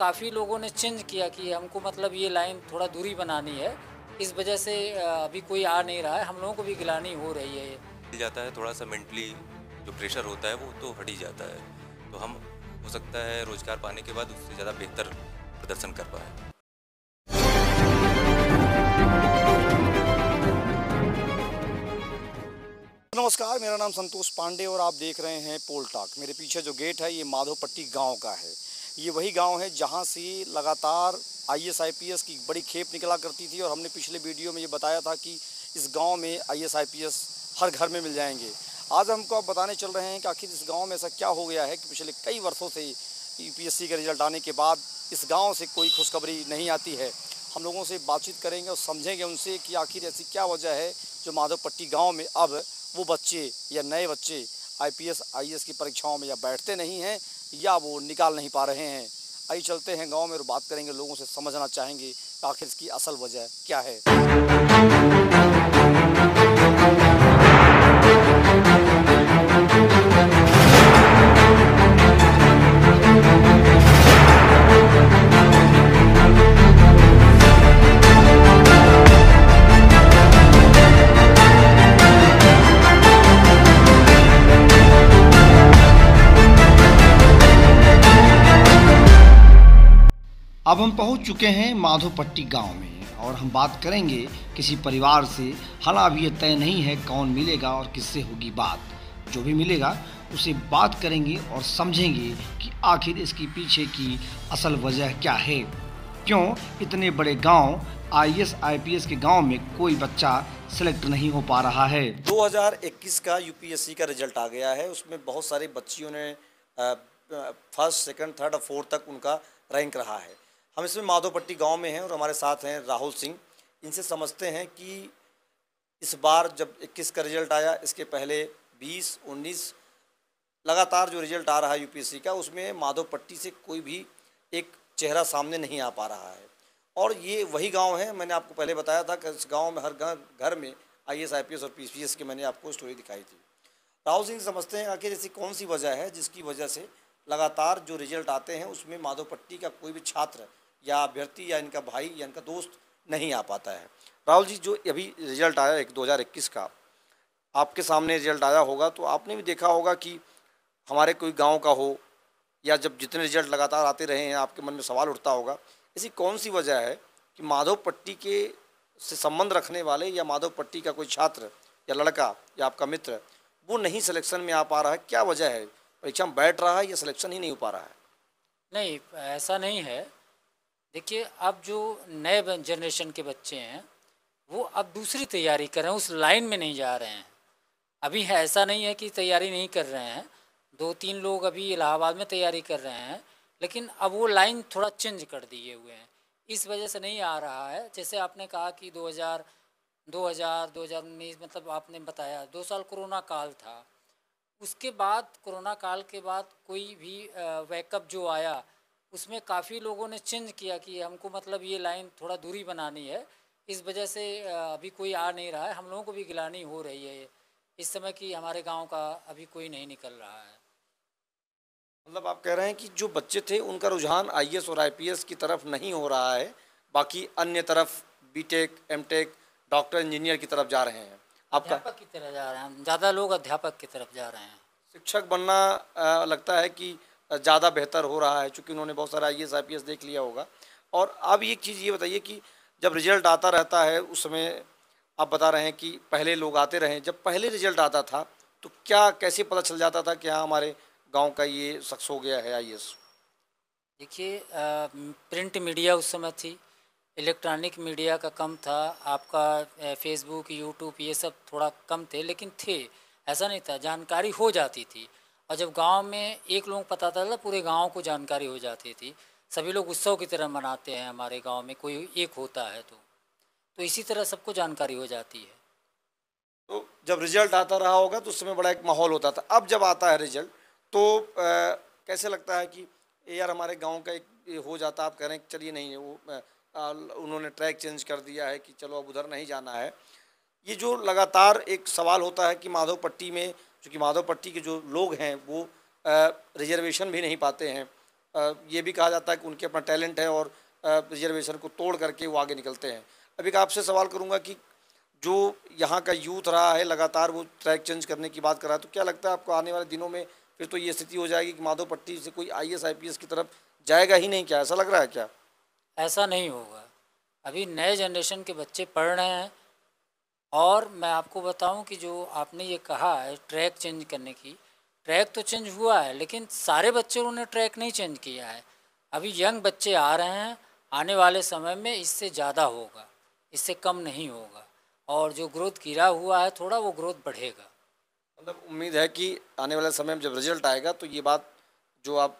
काफ़ी लोगों ने चेंज किया कि हमको मतलब ये लाइन थोड़ा दूरी बनानी है। इस वजह से अभी कोई आ नहीं रहा है, हम लोगों को भी गिलानी हो रही है ये। मिल जाता है, थोड़ा-सा मेंटली जो प्रेशर होता है वो तो हट ही जाता है। तो हम हो सकता है रोज़गार पाने के बाद उससे ज़्यादा बेहतर प्रदर्शन कर पाएँ। नमस्कार, मेरा नाम संतोष पांडे और आप देख रहे हैं पोल टॉक। मेरे पीछे जो गेट है ये माधोपट्टी गांव का है। ये वही गांव है जहां से लगातार आईएएस आईपीएस की बड़ी खेप निकला करती थी और हमने पिछले वीडियो में ये बताया था कि इस गांव में आईएएस आईपीएस हर घर में मिल जाएंगे। आज हमको आप बताने चल रहे हैं कि आखिर इस गाँव में ऐसा क्या हो गया है कि पिछले कई वर्षों से यूपीएससी का रिजल्ट आने के बाद इस गाँव से कोई खुशखबरी नहीं आती है। हम लोगों से बातचीत करेंगे और समझेंगे उनसे कि आखिर ऐसी क्या वजह है जो माधोपट्टी गाँव में अब वो बच्चे या नए बच्चे आईपीएस आईएएस की परीक्षाओं में या बैठते नहीं हैं या वो निकाल नहीं पा रहे हैं। आइए चलते हैं गांव में और बात करेंगे, लोगों से समझना चाहेंगे कि आखिर इसकी असल वजह क्या है। अब हम पहुंच चुके हैं माधोपट्टी गांव में और हम बात करेंगे किसी परिवार से। हालांकि अभी ये तय नहीं है कौन मिलेगा और किससे होगी बात। जो भी मिलेगा उसे बात करेंगे और समझेंगे कि आखिर इसके पीछे की असल वजह क्या है। क्यों इतने बड़े गांव आईएएस आईपीएस के गांव में कोई बच्चा सिलेक्ट नहीं हो पा रहा है। 2021 का यूपीएससी का रिजल्ट आ गया है। उसमें बहुत सारी बच्चियों ने फर्स्ट, सेकंड, थर्ड और फोर्थ तक उनका रैंक रहा है। हम इसमें माधोपट्टी गांव में हैं और हमारे साथ हैं राहुल सिंह। इनसे समझते हैं कि इस बार जब 21 का रिजल्ट आया, इसके पहले 20, 19 लगातार जो रिजल्ट आ रहा है यूपीएससी का, उसमें माधोपट्टी से कोई भी एक चेहरा सामने नहीं आ पा रहा है। और ये वही गांव है, मैंने आपको पहले बताया था कि इस गांव में हर घर में आईएएस आईपीएस और पीसीएस की मैंने आपको स्टोरी दिखाई थी। राहुल सिंह समझते हैं आखिर ऐसी कौन सी वजह है जिसकी वजह से लगातार जो रिजल्ट आते हैं उसमें माधोपट्टी का कोई भी छात्र या अभ्यर्थी या इनका भाई या इनका दोस्त नहीं आ पाता है। राहुल जी, जो अभी रिजल्ट आया 2021 का, आपके सामने रिजल्ट आया होगा तो आपने भी देखा होगा कि हमारे कोई गांव का हो या जब जितने रिजल्ट लगातार आते रहे हैं आपके मन में सवाल उठता होगा, ऐसी कौन सी वजह है कि माधोपट्टी के से संबंध रखने वाले या माधोपट्टी का कोई छात्र या लड़का या आपका मित्र वो नहीं सिलेक्शन में आ पा रहा है? क्या वजह है? परीक्षा में बैठ रहा है या सिलेक्शन ही नहीं हो पा रहा है? नहीं, ऐसा नहीं है। देखिए, अब जो नए जनरेशन के बच्चे हैं वो अब दूसरी तैयारी कर रहे हैं, उस लाइन में नहीं जा रहे हैं। अभी है ऐसा नहीं है कि तैयारी नहीं कर रहे हैं। 2-3 लोग अभी इलाहाबाद में तैयारी कर रहे हैं, लेकिन अब वो लाइन थोड़ा चेंज कर दिए हुए हैं। इस वजह से नहीं आ रहा है। जैसे आपने कहा कि 2019 मतलब आपने बताया 2 साल कोरोना काल था। उसके बाद कोरोना काल के बाद कोई भी बैकअप जो आया उसमें काफ़ी लोगों ने चेंज किया कि हमको मतलब ये लाइन थोड़ा दूरी बनानी है। इस वजह से अभी कोई आ नहीं रहा है, हम लोगों को भी गिलानी हो रही है इस समय कि हमारे गांव का अभी कोई नहीं निकल रहा है। मतलब आप कह रहे हैं कि जो बच्चे थे उनका रुझान आईएएस और आईपीएस की तरफ नहीं हो रहा है, बाकी अन्य तरफ बीटेक, एमटेक, डॉक्टर, इंजीनियर की तरफ जा रहे हैं। आपका अध्यापक की तरफ जा रहे हैं, ज़्यादा लोग अध्यापक की तरफ जा रहे हैं। शिक्षक बनना लगता है कि ज़्यादा बेहतर हो रहा है, चूँकि उन्होंने बहुत सारा आईएएस आईपीएस देख लिया होगा। और अब एक चीज़ ये बताइए कि जब रिजल्ट आता रहता है उस समय आप बता रहे हैं कि पहले लोग आते रहे, जब पहले रिजल्ट आता था तो क्या कैसे पता चल जाता था कि हाँ हमारे गांव का ये शख्स हो गया है आईएएस? देखिए, प्रिंट मीडिया उस समय थी, इलेक्ट्रॉनिक मीडिया का कम था। आपका फेसबुक, यूट्यूब ये सब थोड़ा कम थे, लेकिन थे, ऐसा नहीं था, जानकारी हो जाती थी। और जब गांव में एक लोग पता था पूरे गांव को जानकारी हो जाती थी। सभी लोग उत्सव की तरह मनाते हैं हमारे गांव में, कोई एक होता है तो इसी तरह सबको जानकारी हो जाती है। तो जब रिजल्ट आता रहा होगा तो उस समय बड़ा एक माहौल होता था। अब जब आता है रिजल्ट तो कैसे लगता है कि यार हमारे गांव का एक ये हो जाता, आप कह रहे हैं कि चलिए नहीं वो उन्होंने ट्रैक चेंज कर दिया है कि चलो अब उधर नहीं जाना है। ये जो लगातार एक सवाल होता है कि माधोपट्टी में, चूँकि माधोपट्टी के जो लोग हैं वो रिजर्वेशन भी नहीं पाते हैं, ये भी कहा जाता है कि उनके अपना टैलेंट है और रिजर्वेशन को तोड़ करके वो आगे निकलते हैं। अभी एक आपसे सवाल करूंगा कि जो यहाँ का यूथ रहा है लगातार वो ट्रैक चेंज करने की बात कर रहा है, तो क्या लगता है आपको आने वाले दिनों में फिर तो ये स्थिति हो जाएगी कि माधोपट्टी से कोई आईएएस आईपीएस की तरफ जाएगा ही नहीं, क्या ऐसा लग रहा है क्या? ऐसा नहीं होगा। अभी नए जनरेशन के बच्चे पढ़ रहे हैं। और मैं आपको बताऊं कि जो आपने ये कहा है ट्रैक चेंज करने की, ट्रैक तो चेंज हुआ है लेकिन सारे बच्चों ने ट्रैक नहीं चेंज किया है। अभी यंग बच्चे आ रहे हैं, आने वाले समय में इससे ज़्यादा होगा, इससे कम नहीं होगा। और जो ग्रोथ गिरा हुआ है थोड़ा, वो ग्रोथ बढ़ेगा। मतलब उम्मीद है कि आने वाले समय में जब रिजल्ट आएगा तो ये बात जो आप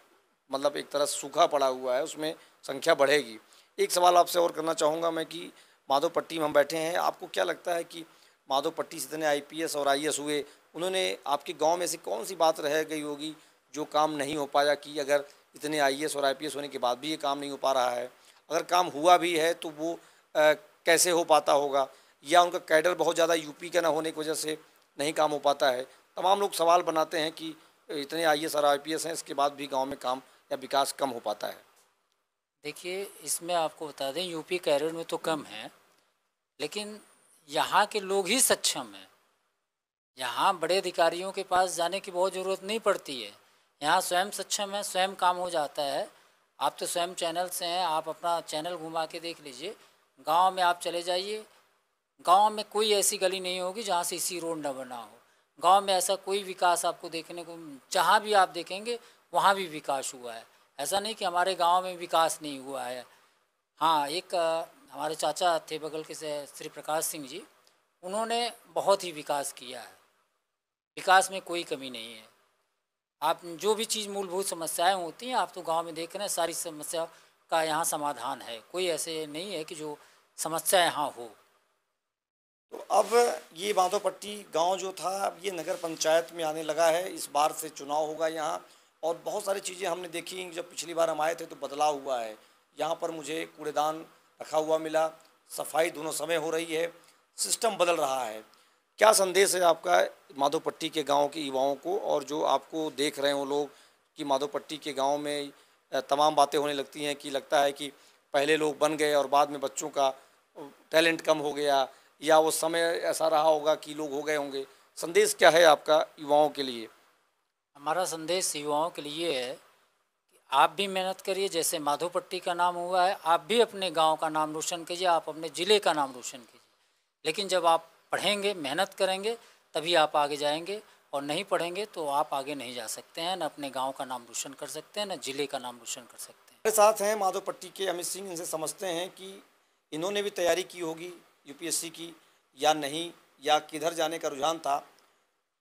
मतलब एक तरह सूखा पड़ा हुआ है उसमें संख्या बढ़ेगी। एक सवाल आपसे और करना चाहूँगा मैं कि माधोपट्टी में हम बैठे हैं, आपको क्या लगता है कि माधोपट्टी से इतने आईपीएस और आईएएस हुए, उन्होंने आपके गांव में ऐसी कौन सी बात रह गई होगी जो काम नहीं हो पाया कि अगर इतने आईएएस और आईपीएस होने के बाद भी ये काम नहीं हो पा रहा है, अगर काम हुआ भी है तो वो कैसे हो पाता होगा, या उनका कैडर बहुत ज़्यादा यूपी का ना होने की वजह से नहीं काम हो पाता है। तमाम लोग सवाल बनाते हैं कि इतने आईएएस और आईपीएस हैं, इसके बाद भी गांव में काम या विकास कम हो पाता है। देखिए, इसमें आपको बता दें यूपी कैडर में तो कम है, लेकिन यहाँ के लोग ही सक्षम हैं। यहाँ बड़े अधिकारियों के पास जाने की बहुत ज़रूरत नहीं पड़ती है। यहाँ स्वयं सक्षम है, स्वयं काम हो जाता है। आप तो स्वयं चैनल से हैं, आप अपना चैनल घुमा के देख लीजिए। गांव में आप चले जाइए, गांव में कोई ऐसी गली नहीं होगी जहाँ से इसी रोड न बना हो। गांव में ऐसा कोई विकास आपको देखने को, जहाँ भी आप देखेंगे वहाँ भी विकास हुआ है। ऐसा नहीं कि हमारे गांव में विकास नहीं हुआ है। हाँ, एक हमारे चाचा थे बगल के से श्री प्रकाश सिंह जी, उन्होंने बहुत ही विकास किया है। विकास में कोई कमी नहीं है। आप जो भी चीज़ मूलभूत समस्याएं होती हैं, आप तो गांव में देख रहे हैं, सारी समस्या का यहाँ समाधान है। कोई ऐसे नहीं है कि जो समस्या यहाँ हो। तो अब ये माधोपट्टी गांव जो था अब ये नगर पंचायत में आने लगा है, इस बार से चुनाव होगा यहाँ। और बहुत सारी चीज़ें हमने देखी, जब पिछली बार हम आए थे तो बदलाव हुआ है। यहाँ पर मुझे कूड़ेदान रखा हुआ मिला, सफाई दोनों समय हो रही है, सिस्टम बदल रहा है। क्या संदेश है आपका माधोपट्टी के गांव के युवाओं को, और जो आपको देख रहे हो लोग कि माधोपट्टी के गांव में तमाम बातें होने लगती हैं कि लगता है कि पहले लोग बन गए और बाद में बच्चों का टैलेंट कम हो गया, या वो समय ऐसा रहा होगा कि लोग हो गए होंगे। संदेश क्या है आपका युवाओं के लिए? हमारा संदेश युवाओं के लिए है कि आप भी मेहनत करिए, जैसे माधोपट्टी का नाम हुआ है, आप भी अपने गांव का नाम रोशन कीजिए, आप अपने ज़िले का नाम रोशन कीजिए। लेकिन जब आप पढ़ेंगे, मेहनत करेंगे, तभी आप आगे जाएंगे। और नहीं पढ़ेंगे तो आप आगे नहीं जा सकते हैं, न अपने गांव का नाम रोशन कर सकते हैं, न ज़िले का नाम रोशन कर सकते हैं। मेरे साथ हैं माधोपट्टी के अमित सिंह। इनसे समझते हैं कि इन्होंने भी तैयारी की होगी यूपीएससी की या नहीं, या किधर जाने का रुझान था।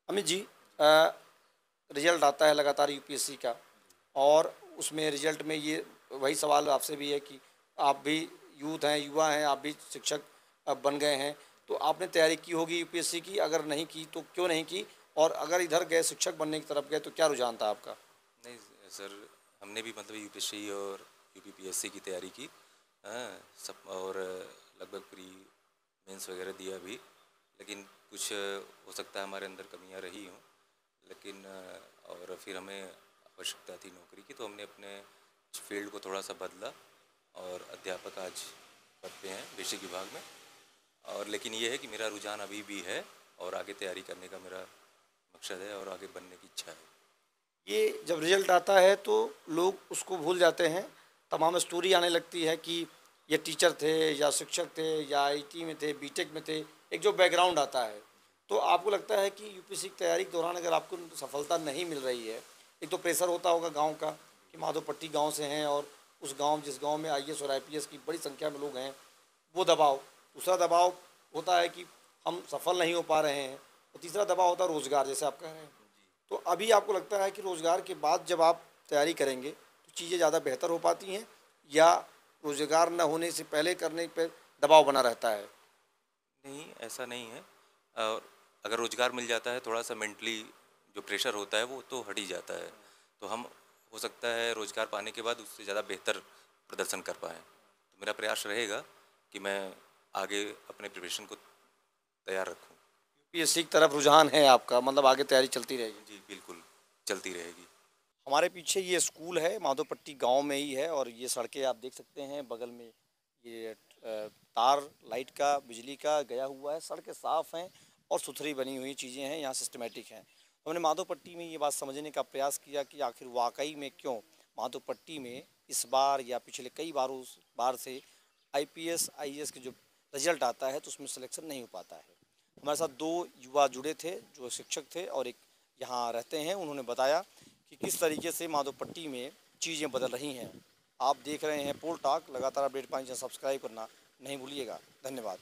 अमित जी, रिजल्ट आता है लगातार यूपीएससी का, और उसमें रिजल्ट में ये वही सवाल आपसे भी है कि आप भी यूथ हैं, युवा हैं, आप भी शिक्षक बन गए हैं, तो आपने तैयारी की होगी यूपीएससी की। अगर नहीं की तो क्यों नहीं की, और अगर इधर गए शिक्षक बनने की तरफ गए तो क्या रुझान था आपका? नहीं सर, हमने भी मतलब यूपीएससी और यूपीपीएससी की तैयारी की। हाँ, सब, और लगभग प्री मेंस वगैरह दिया भी, लेकिन कुछ हो सकता है हमारे अंदर कमियां रही हों, लेकिन और फिर हमें आवश्यकता थी नौकरी की, तो हमने अपने फील्ड को थोड़ा सा बदला और अध्यापक आज पद पे हैं बेसिक विभाग में। और लेकिन ये है कि मेरा रुझान अभी भी है और आगे तैयारी करने का मेरा मकसद है और आगे बनने की इच्छा है। ये जब रिजल्ट आता है तो लोग उसको भूल जाते हैं, तमाम स्टोरी आने लगती है कि ये टीचर थे या शिक्षक थे या आईटी में थे, बीटेक में थे, एक जो बैकग्राउंड आता है। तो आपको लगता है कि यूपीएससी की तैयारी के दौरान अगर आपको सफलता नहीं मिल रही है, एक तो प्रेशर होता होगा गांव का कि माधोपट्टी गांव से हैं और उस गांव जिस गांव में आईएएस और आईपीएस की बड़ी संख्या में लोग हैं, वो दबाव। दूसरा दबाव होता है कि हम सफल नहीं हो पा रहे हैं, और तीसरा दबाव होता है रोज़गार, जैसे आप कह रहे हैं। तो अभी आपको लगता है कि रोज़गार के बाद जब आप तैयारी करेंगे तो चीज़ें ज़्यादा बेहतर हो पाती हैं, या रोज़गार न होने से पहले करने पर दबाव बना रहता है? नहीं, ऐसा नहीं है। और अगर रोज़गार मिल जाता है, थोड़ा सा मेंटली जो प्रेशर होता है वो तो हट ही जाता है, तो हम हो सकता है रोज़गार पाने के बाद उससे ज़्यादा बेहतर प्रदर्शन कर पाएँ। तो मेरा प्रयास रहेगा कि मैं आगे अपने प्रिपरेशन को तैयार रखूँ। यूपीएससी की तरफ रुझान है आपका, मतलब आगे तैयारी चलती रहेगी? जी बिल्कुल, चलती रहेगी। हमारे पीछे ये स्कूल है, माधोपट्टी गांव में ही है और ये सड़कें आप देख सकते हैं, बगल में ये तार लाइट का, बिजली का गया हुआ है। सड़कें साफ़ हैं और सुथरी बनी हुई चीज़ें हैं, यहाँ सिस्टमेटिक हैं। तो हमने माधोपट्टी में ये बात समझने का प्रयास किया कि आखिर वाकई में क्यों माधोपट्टी में इस बार या पिछले कई बार से आईपीएस आईएएस के जो रिजल्ट आता है तो उसमें सिलेक्शन नहीं हो पाता है। हमारे साथ 2 युवा जुड़े थे जो शिक्षक थे और एक यहाँ रहते हैं। उन्होंने बताया कि किस तरीके से माधोपट्टी में चीज़ें बदल रही हैं। आप देख रहे हैं पोल टॉक। लगातार अपडेट पाने सब्सक्राइब करना नहीं भूलिएगा। धन्यवाद।